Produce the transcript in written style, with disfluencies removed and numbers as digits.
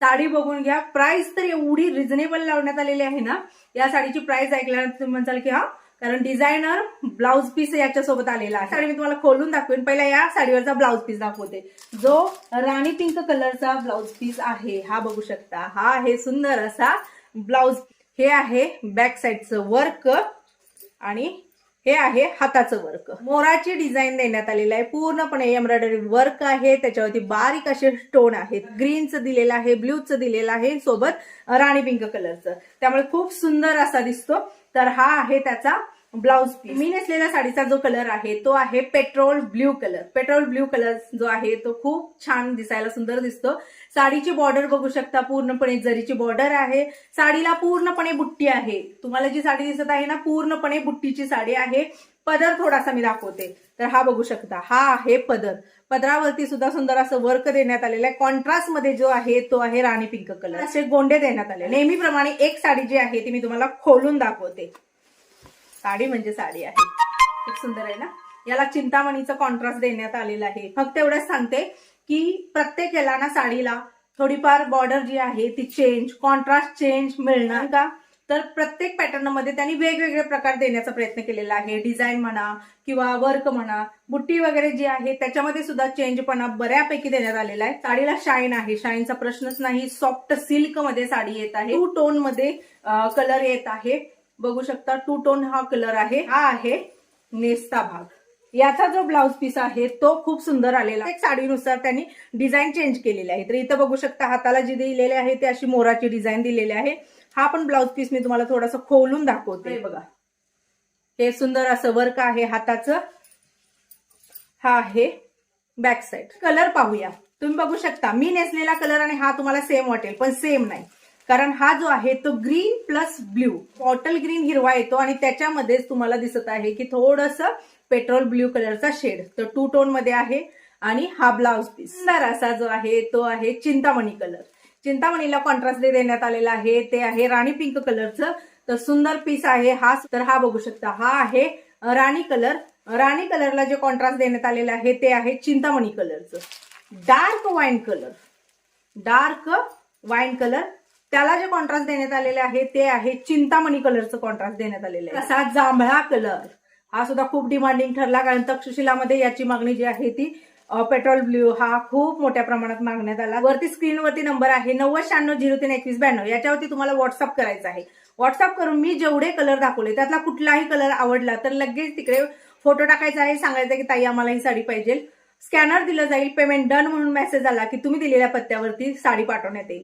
साडी बघून घ्या. प्राइस तर एवढी रिझनेबल लावण्यात आलेली आहे ना, या साडीची प्राइस ऐकल्यानंतर तुम्ही म्हणाल की हा, कारण डिझायनर ब्लाउज पीस याच्यासोबत आलेला आहे. साडी मी तुम्हाला खोलून दाखवेन. पहिला या साडीवरचा ब्लाउज पीस दाखवते, जो राणी पिंक कलरचा ब्लाउज पीस आहे. हा बघू शकता, हा आहे सुंदर असा ब्लाउज. हे आहे बॅक साईडचं वर्क आणि हे आहे हाताचं वर्क. मोराची डिझाईन देण्यात आलेली आहे. पूर्णपणे एम्ब्रॉयडरी वर्क आहे. त्याच्यावरती बारीक असे स्टोन आहेत. ग्रीनचं दिलेलं आहे, ब्ल्यूचं दिलेलं आहे, सोबत राणी पिंक कलरचं. त्यामुळे खूप सुंदर असा दिसतो. तर हा आहे त्याचा ब्लाउज पीस. मी नेसलेल्या साडीचा जो कलर आहे तो आहे petrol blue colour. Petrol blue colour जो आहे तो खूप छान दिसायला सुंदर दिसतो. साडीची बॉर्डर बघू शकता, पूर्णपणे जरीची बॉर्डर आहे. साडीला पूर्णपणे बुट्टी आहे. तुम्हाला जी साडी दिसत आहे ना, पूर्णपणे बुट्टीची साडी आहे. पदर थोडासा मी दाखवते. तर हा बघू शकता, हा आहे पदर. पदरावरती सुद्धा सुंदर असं वर्क देण्यात आलेलं आहे. कॉन्ट्रास्ट मध्ये जो आहे तो आहे राणी पिंक कलर. असे गोंडे देण्यात आले. नेहमीप्रमाणे एक साडी जी आहे ती मी तुम्हाला खोलून दाखवते. साडी म्हणजे साडी आहे, खूप सुंदर आहे ना. याला चिंतामणीचं कॉन्ट्रास्ट देण्यात आलेलं आहे. फक्त एवढंच सांगते की प्रत्येक याला ना साडीला थोडीफार बॉर्डर जी आहे ती चेंज, कॉन्ट्रास्ट चेंज मिळणार का, तर प्रत्येक पॅटर्न मध्ये त्यांनी वेगवेगळे प्रकार देण्याचा प्रयत्न केलेला आहे. डिझाईन म्हणा किंवा वर्क म्हणा, बुट्टी वगैरे जी आहे त्याच्यामध्ये सुद्धा चेंजपणा बऱ्यापैकी देण्यात आलेला आहे. साडीला शाईन आहे, शाईनचा प्रश्नच नाही. सॉफ्ट सिल्क मध्ये साडी येत आहे. 2 टोन मध्ये कलर येत आहे. बघू शकता 2 टोन हा कलर आहे. हा आहे नेस्ता भाग. याचा जो ब्लाउज पीस आहे तो खूप सुंदर आलेला आहे. साडीनुसार त्यांनी डिझाईन चेंज केलेली आहे. तर इथं बघू शकता हाताला जी दिलेले आहे ते अशी मोराची डिझाईन दिलेली आहे. हा पण ब्लाउज पीस मी तुम्हाला थोडंसं खोलून दाखवते. बघा, हे सुंदर असं वर्क आहे हाताचं. हा आहे बॅक साईड. कलर पाहूया. तुम्ही बघू शकता मी नेसलेला कलर आणि हा तुम्हाला सेम वाटेल, पण सेम नाही. कारण हा जो आहे तो green plus blue, bottle green हिरवा येतो आणि त्याच्यामध्येच तुम्हाला दिसत आहे की थोडंसं पेट्रोल ब्ल्यू कलरचा शेड. तर 2 टोन मध्ये आहे. आणि हा ब्लाउज पीस सुंदर असा जो आहे तो आहे चिंतामणी कलर. चिंतामणीला कॉन्ट्रास्ट देण्यात आलेला आहे, ते आहे राणी पिंक कलरचं. तर सुंदर पीस आहे हा. तर हा बघू शकता, हा आहे राणी कलर. राणी कलरला जे कॉन्ट्रास्ट देण्यात आलेलं आहे ते आहे चिंतामणी कलरचं. Dark wine colour, dark wine colour, त्याला जे कॉन्ट्रास्ट देण्यात आलेले आहे ते आहे चिंतामणी कलरचं कॉन्ट्रास्ट देण्यात आलेलं आहे. असा जांभळा कलर हा सुद्धा खूखूप डिमांडिंग ठरला, कारण तक्षशिलामध्ये याची मागणी जी आहे ती पेट्रोल ब्ल्यू हा खूप मोठ्या प्रमाणात मागण्यात आला. वरती स्क्रीनवरती नंबर आहे 9096032192. याच्यावरती तुम्हाला व्हॉट्सअप करायचं आहे. व्हॉट्सअप करून मी जेवढे कलर दाखवले त्यातला कुठलाही कलर आवडला तर लगेच तिकडे फोटो टाकायचा आहे, सांगायचं की ताई आम्हाला ही साडी पाहिजे. स्कॅनर दिलं जाईल, पेमेंट डन म्हणून मेसेज आला की तुम्ही दिलेल्या पत्त्यावरती साडी पाठवण्यात येईल.